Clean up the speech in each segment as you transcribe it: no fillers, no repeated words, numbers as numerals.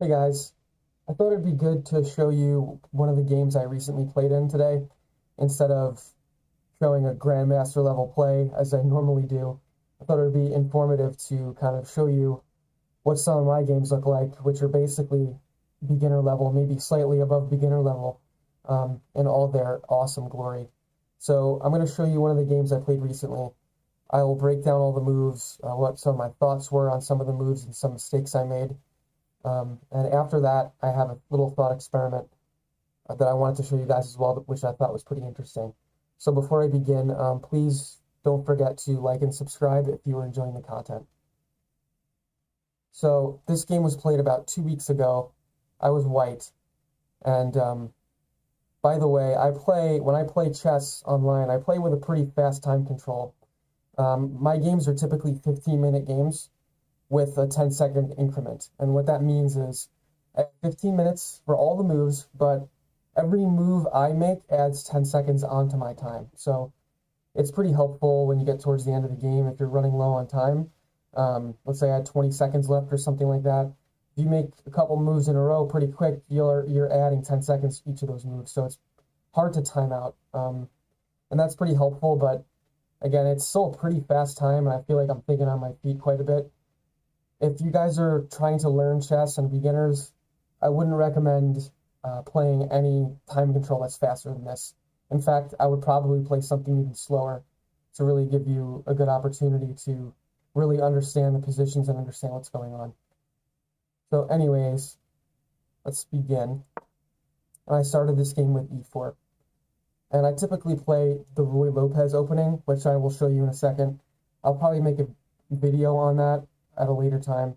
Hey guys, I thought it'd be good to show you one of the games I recently played in today instead of showing a Grandmaster level play as I normally do. I thought it would be informative to kind of show you what some of my games look like, which are basically beginner level, maybe slightly above beginner level, in all their awesome glory. So I'm going to show you one of the games I played recently. I will break down all the moves, what some of my thoughts were on some of the moves and some mistakes I made. And after that, I have a little thought experiment that I wanted to show you guys as well, which I thought was pretty interesting. So before I begin, please don't forget to like and subscribe if you are enjoying the content. So this game was played about 2 weeks ago. I was white, and by the way, when I play chess online, I play with a pretty fast time control. My games are typically 15-minute games with a 10-second increment. And what that means is I have 15 minutes for all the moves, but every move I make adds 10 seconds onto my time. So it's pretty helpful when you get towards the end of the game if you're running low on time. Let's say I had 20 seconds left or something like that. If you make a couple moves in a row pretty quick, you're adding 10 seconds to each of those moves. So it's hard to time out. And that's pretty helpful, but again, it's still a pretty fast time, and I feel like I'm thinking on my feet quite a bit. If you guys are trying to learn chess and beginners, I wouldn't recommend playing any time control that's faster than this. In fact, I would probably play something even slower to really give you a good opportunity to really understand the positions and understand what's going on. So anyways, let's begin. And I started this game with e4. And I typically play the Ruy Lopez opening, which I will show you in a second. I'll probably make a video on that at a later time.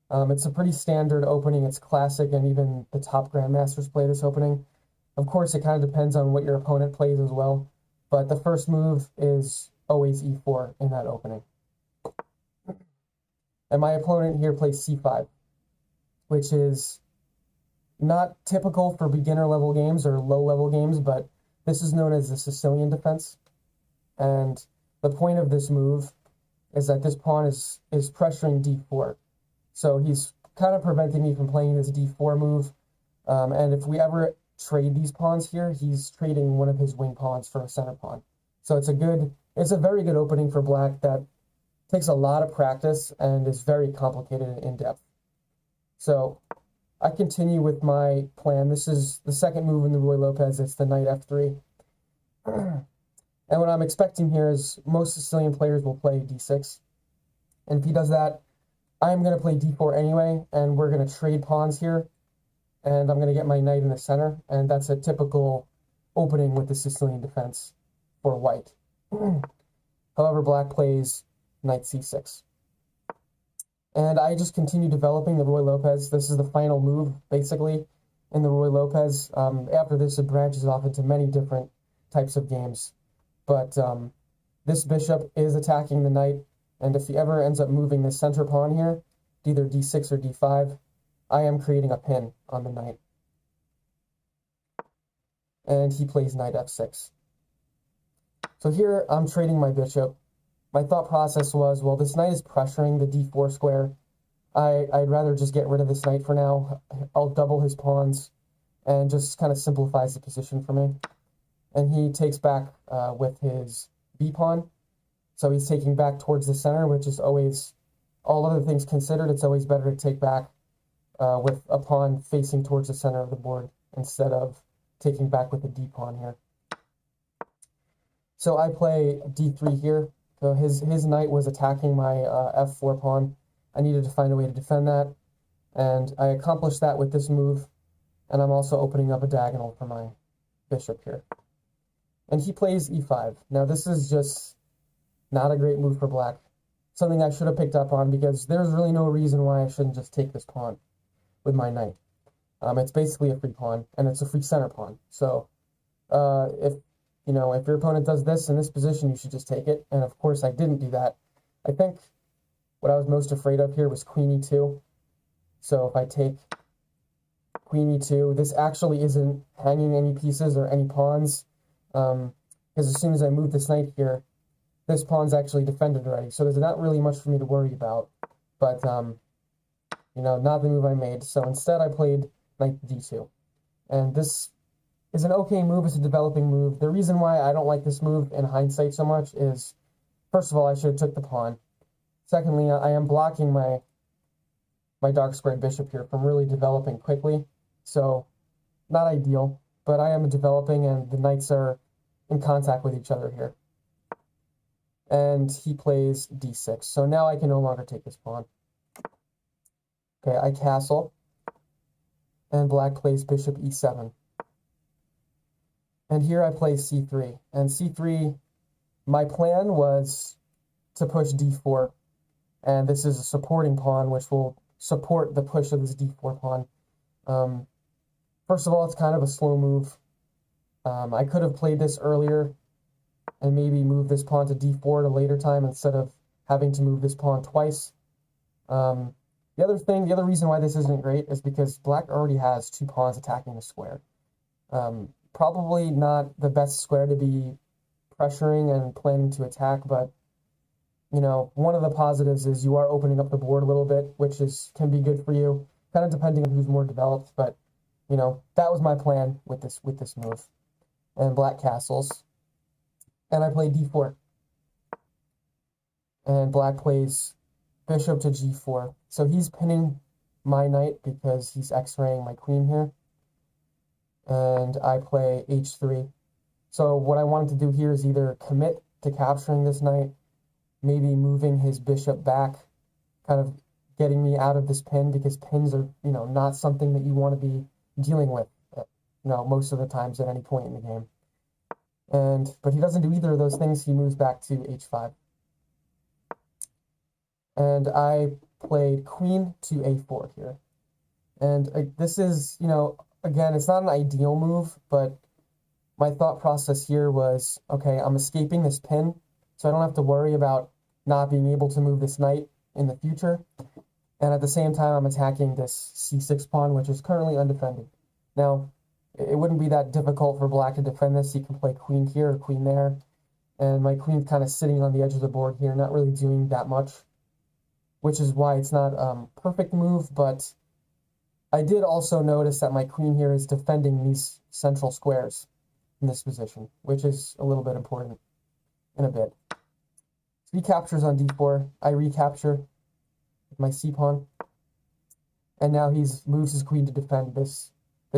It's a pretty standard opening. It's classic, and even the top grandmasters play this opening. Of course, it kind of depends on what your opponent plays as well, but the first move is always e4 in that opening. And my opponent here plays c5, which is not typical for beginner level games or low level games, but this is known as the Sicilian defense. And the point of this move is that this pawn is pressuring d4. So he's kind of preventing me from playing this d4 move. And if we ever trade these pawns here, he's trading one of his wing pawns for a center pawn. So it's a very good opening for black that takes a lot of practice and is very complicated and in-depth. So I continue with my plan. This is the second move in the Ruy Lopez. It's the knight f3. And what I'm expecting here is most Sicilian players will play d6. And if he does that, I'm going to play d4 anyway, and we're going to trade pawns here. And I'm going to get my knight in the center, and that's a typical opening with the Sicilian defense for white. However, black plays knight c6. And I just continue developing the Ruy Lopez. This is the final move, basically, in the Ruy Lopez. After this, it branches off into many different types of games. But this bishop is attacking the knight, and if he ever ends up moving the center pawn here, either d6 or d5, I am creating a pin on the knight. And he plays knight f6. So here I'm trading my bishop. My thought process was, well, this knight is pressuring the d4 square. I'd rather just get rid of this knight for now. I'll double his pawns and just kind of simplifies the position for me. And he takes back with his b pawn. So he's taking back towards the center, which is always, all other things considered, it's always better to take back with a pawn facing towards the center of the board instead of taking back with the d pawn here. So I play d3 here. So his knight was attacking my f4 pawn. I needed to find a way to defend that, and I accomplished that with this move, and I'm also opening up a diagonal for my bishop here. And he plays e5. Now this is just not a great move for black. Something I should have picked up on, because there's really no reason why I shouldn't just take this pawn with my knight. It's basically a free pawn, and it's a free center pawn. So if your opponent does this in this position, you should just take it. And of course, I didn't do that. I think what I was most afraid of here was queen e2. So if I take queen e2, this actually isn't hanging any pieces or any pawns. Because as soon as I move this knight here, this pawn's actually defended already. So there's not really much for me to worry about. But not the move I made. So instead I played knight d2. And this is an okay move. It's a developing move. The reason why I don't like this move in hindsight so much is, first of all, I should have took the pawn. Secondly, I am blocking my dark squared bishop here from really developing quickly. So not ideal, but I am developing and the knights are in contact with each other here. And he plays d6. So now I can no longer take this pawn. Okay, I castle. And black plays bishop e7. And here I play c3. And c3, my plan was to push d4. And this is a supporting pawn, which will support the push of this d4 pawn. First of all, it's kind of a slow move. I could have played this earlier and maybe move this pawn to d4 at a later time instead of having to move this pawn twice. The other reason why this isn't great is because black already has two pawns attacking the square. Probably not the best square to be pressuring and planning to attack, but one of the positives is you are opening up the board a little bit, which can be good for you, kind of depending on who's more developed. But that was my plan with this move. And black castles, and I play d4, and black plays bishop to g4. So he's pinning my knight because he's x-raying my queen here, and I play h3. So what I wanted to do here is either commit to capturing this knight, maybe moving his bishop back, kind of getting me out of this pin, because pins are, not something that you want to be dealing with, most of the times at any point in the game. But he doesn't do either of those things. He moves back to h5. And I played queen to a4 here. And this is, again, it's not an ideal move, but my thought process here was, okay, I'm escaping this pin, so I don't have to worry about not being able to move this knight in the future. And at the same time, I'm attacking this c6 pawn, which is currently undefended. Now, it wouldn't be that difficult for black to defend this. He can play queen here or queen there. And my queen's kind of sitting on the edge of the board here, not really doing that much, which is why it's not a perfect move. But I did also notice that my queen here is defending these central squares in this position, which is a little bit important in a bit. So he captures on d4. I recapture with my c-pawn. And now he moves his queen to defend this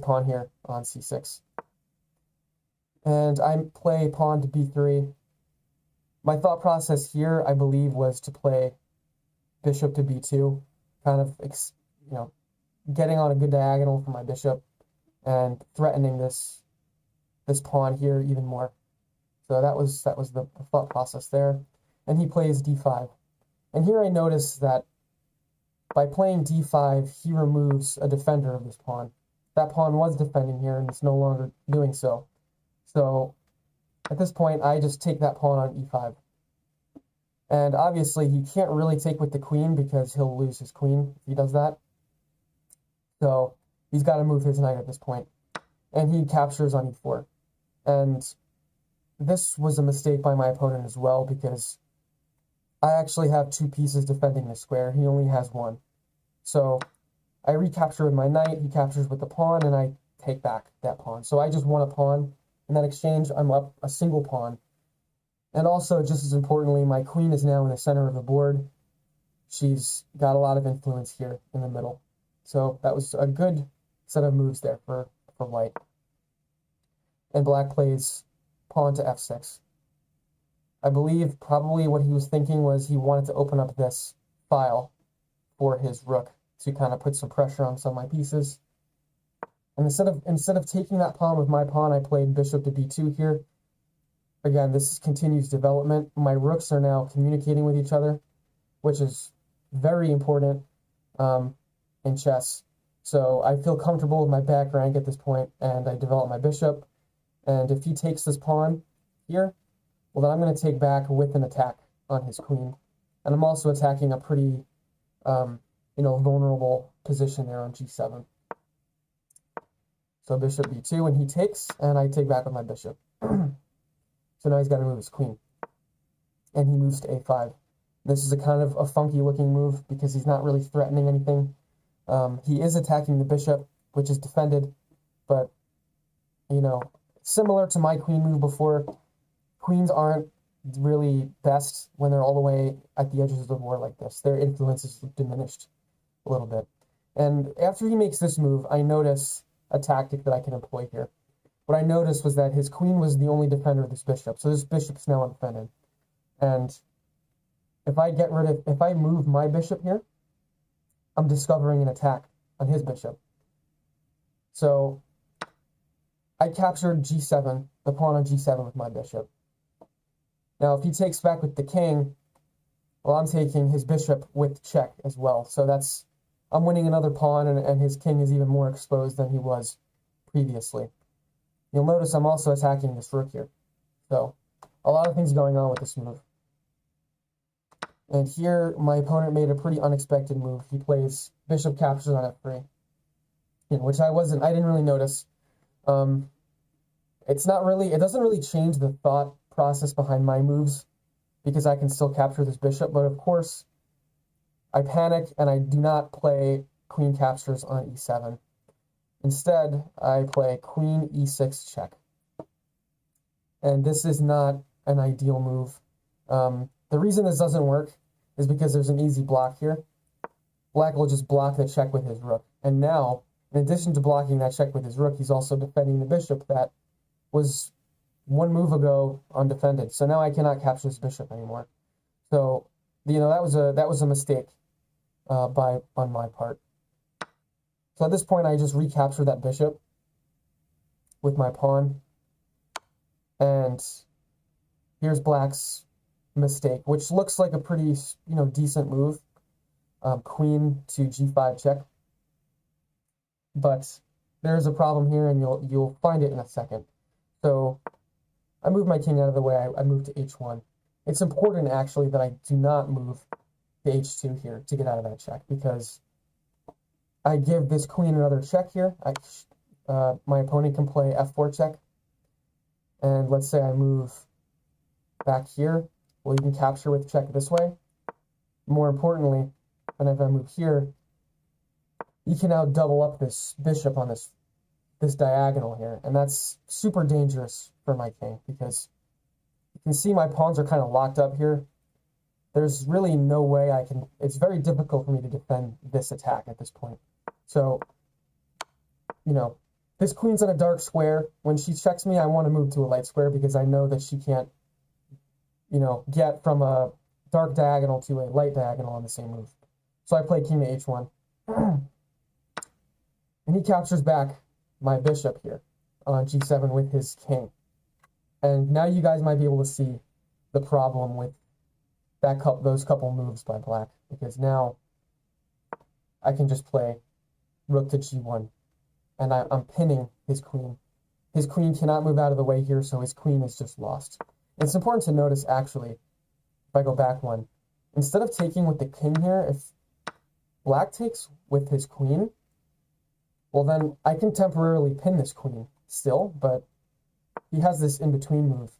pawn here on c6. And I play pawn to b3. My thought process here, I believe, was to play bishop to b2, kind of, getting on a good diagonal for my bishop and threatening this pawn here even more. So that was the thought process there. And he plays d5. And here I notice that by playing d5, he removes a defender of this pawn. That pawn was defending here, and it's no longer doing so. So at this point, I just take that pawn on e5. And obviously, he can't really take with the queen because he'll lose his queen if he does that. So he's got to move his knight at this point. And he captures on e4. And this was a mistake by my opponent as well, because I actually have two pieces defending the square. He only has one. So I recapture with my knight, he captures with the pawn, and I take back that pawn. So I just won a pawn. In that exchange, I'm up a single pawn. And also, just as importantly, my queen is now in the center of the board. She's got a lot of influence here in the middle. So that was a good set of moves there for white. And black plays pawn to f6. I believe probably what he was thinking was he wanted to open up this file for his rook to kind of put some pressure on some of my pieces. And instead of taking that pawn with my pawn, I played bishop to b2 here. Again, this continues development. My rooks are now communicating with each other, which is very important in chess. So I feel comfortable with my back rank at this point, and I develop my bishop. And if he takes this pawn here, well, then I'm going to take back with an attack on his queen. And I'm also attacking a pretty, vulnerable position there on g7. So bishop b2, and he takes, and I take back with my bishop. So now he's got to move his queen. And he moves to a5. This is a kind of a funky looking move because he's not really threatening anything. He is attacking the bishop, which is defended, but, you know, similar to my queen move before, queens aren't really best when they're all the way at the edges of the board like this. Their influence is diminished a little bit. And after he makes this move, I notice a tactic that I can employ here. What I noticed was that his queen was the only defender of this bishop, so this bishop's now undefended. And if I move my bishop here, I'm discovering an attack on his bishop. So I captured g7, the pawn on g7 with my bishop. Now, if he takes back with the king, well, I'm taking his bishop with check as well. So I'm winning another pawn, and his king is even more exposed than he was previously. You'll notice I'm also attacking this rook here. So a lot of things going on with this move. And here, my opponent made a pretty unexpected move. He plays bishop captures on f3, which I didn't really notice. It doesn't really change the thought process behind my moves because I can still capture this bishop. But of course, I panic and I do not play queen captures on e7. Instead, I play queen e6 check. And this is not an ideal move. The reason this doesn't work is because there's an easy block here. Black will just block the check with his rook. And now, in addition to blocking that check with his rook, he's also defending the bishop that was one move ago undefended. So now I cannot capture this bishop anymore. So, that was a mistake on my part. So at this point, I just recapture that bishop with my pawn. And here's Black's mistake, which looks like a pretty, decent move. Queen to g5 check. But there's a problem here, and you'll find it in a second. So I move my king out of the way. I move to h1. It's important, actually, that I do not move to h2 here to get out of that check, because I give this queen another check here. My opponent can play f4 check. And let's say I move back here. Well, you can capture with check this way. More importantly, and if I move here, you can now double up this bishop on this diagonal here. And that's super dangerous for my king, because you can see my pawns are kind of locked up here. There's really no way it's very difficult for me to defend this attack at this point. So, this queen's in a dark square. When she checks me, I want to move to a light square because I know that she can't, get from a dark diagonal to a light diagonal on the same move. So I play king to h1. And he captures back my bishop here on g7 with his king. And now you guys might be able to see the problem with those couple moves by Black, because now I can just play rook to g1, and I'm pinning his queen. His queen cannot move out of the way here, so his queen is just lost. It's important to notice, actually, if I go back one, instead of taking with the king here, if Black takes with his queen, well then I can temporarily pin this queen still, but he has this in-between move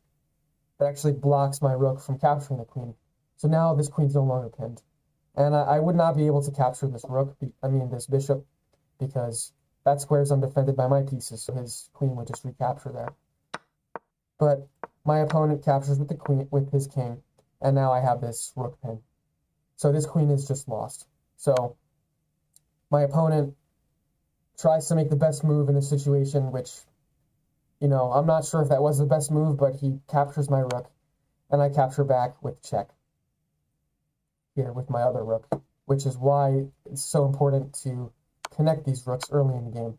that actually blocks my rook from capturing the queen. So now this queen's no longer pinned. And I would not be able to capture this this bishop, because that square is undefended by my pieces, so his queen would just recapture there. But my opponent captures with his king, and now I have this rook pin. So this queen is just lost. So my opponent tries to make the best move in this situation, which, I'm not sure if that was the best move, but he captures my rook, and I capture back with check here with my other rook, which is why it's so important to connect these rooks early in the game.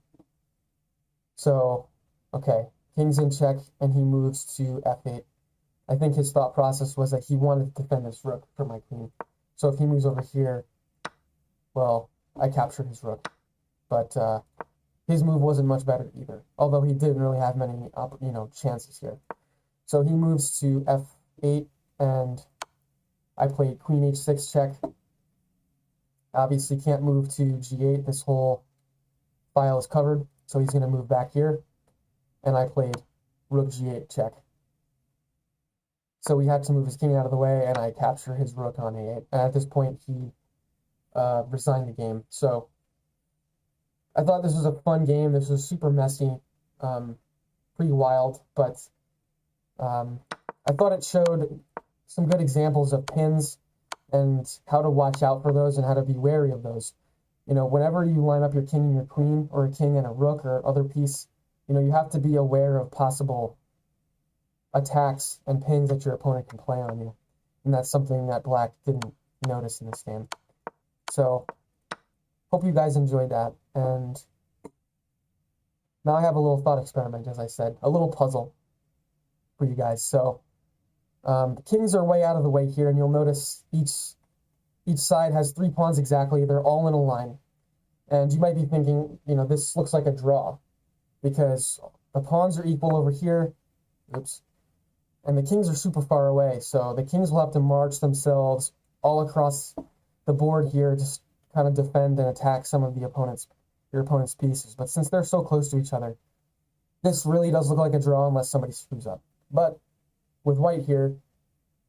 So, okay, king's in check, and he moves to f8. I think his thought process was that he wanted to defend this rook for my queen. So if he moves over here, well, I captured his rook. But his move wasn't much better either, although he didn't really have many, chances here. So he moves to f8, and I played queen h6 check. Obviously can't move to g8. This whole file is covered, so he's going to move back here. And I played rook g8 check. So he had to move his king out of the way, and I capture his rook on a8. And at this point, he resigned the game. So I thought this was a fun game. This was super messy, pretty wild, but I thought it showed some good examples of pins and how to watch out for those and how to be wary of those. You know, whenever you line up your king and your queen, or a king and a rook or other piece, you know, you have to be aware of possible attacks and pins that your opponent can play on you. And that's something that black didn't notice in this game. So, hope you guys enjoyed that. And now I have a little thought experiment, as I said, a little puzzle for you guys. So, the kings are way out of the way here, and you'll notice each side has 3 pawns exactly. They're all in a line. And you might be thinking, you know, this looks like a draw because the pawns are equal over here. Oops. And the kings are super far away, so the kings will have to march themselves all across the board here, just kind of defend and attack some of your opponent's pieces. But since they're so close to each other, this really does look like a draw unless somebody screws up. But with white here,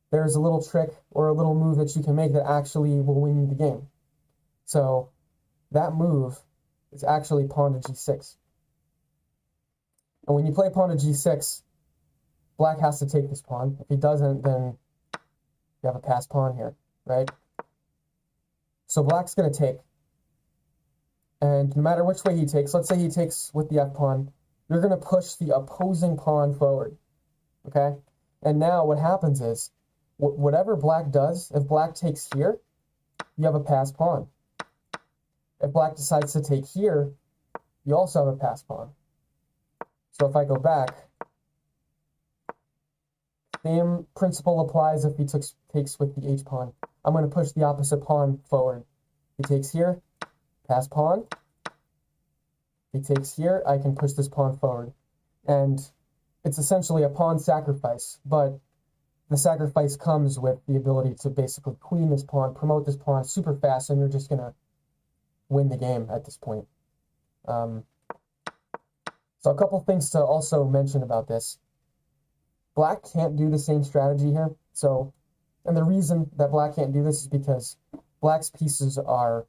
there's a little trick or a little move that you can make that actually will win you the game. So that move is actually pawn to g6. And when you play pawn to g6, black has to take this pawn. If he doesn't, then you have a passed pawn here, right? So black's going to take. And no matter which way he takes, let's say he takes with the f-pawn, you're going to push the opposing pawn forward, okay? And now what happens is, whatever black does, if black takes here, you have a passed pawn. If black decides to take here, you also have a passed pawn. So if I go back, same principle applies if he takes with the h-pawn. I'm going to push the opposite pawn forward. He takes here, pass pawn. He takes here, I can push this pawn forward. And it's essentially a pawn sacrifice, but the sacrifice comes with the ability to basically queen this pawn, promote this pawn super fast, and you're just going to win the game at this point. So a couple things to also mention about this. Black can't do the same strategy here. So, and the reason that black can't do this is because black's pawns, are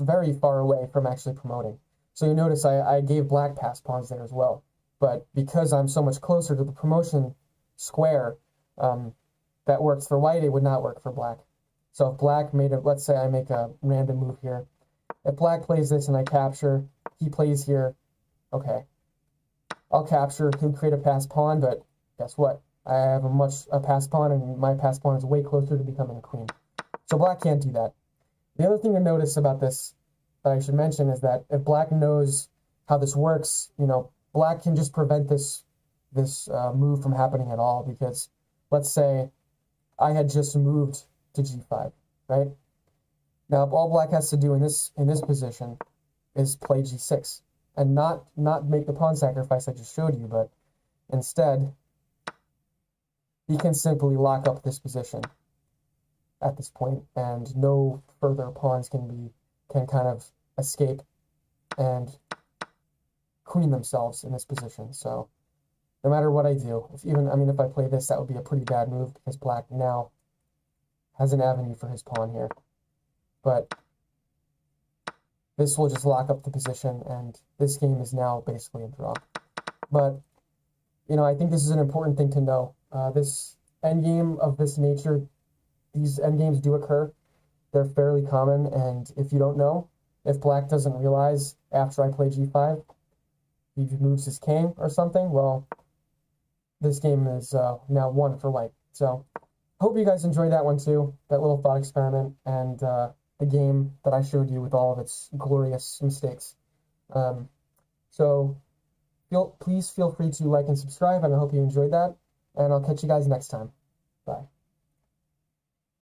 very far away from actually promoting. So you notice I gave black passed pawns there as well. But because I'm so much closer to the promotion square, that works for white, it would not work for black. So if black made it, let's say I make a random move here. If black plays this and I capture, he plays here, okay. I'll capture, he'll create a passed pawn, but guess what? I have a passed pawn, and my passed pawn is way closer to becoming a queen. So black can't do that. The other thing to notice about this that I should mention is that if black knows how this works, you know, black can just prevent this move from happening at all, because let's say I had just moved to g5, right? Now, all black has to do in this position is play g6 and not make the pawn sacrifice I just showed you, but instead he can simply lock up this position at this point, and no further pawns can kind of escape and queen themselves in this position. So no matter what I do, if I play this, that would be a pretty bad move because black now has an avenue for his pawn here. But this will just lock up the position, and this game is now basically a draw. But, you know, I think this is an important thing to know. This endgame of this nature, these endgames do occur. They're fairly common, and if you don't know, if black doesn't realize after I play g5, he moves his king or something, well, this game is now won for white. So, hope you guys enjoyed that one too, that little thought experiment, and the game that I showed you with all of its glorious mistakes. So, please feel free to like and subscribe, and I hope you enjoyed that, and I'll catch you guys next time. Bye.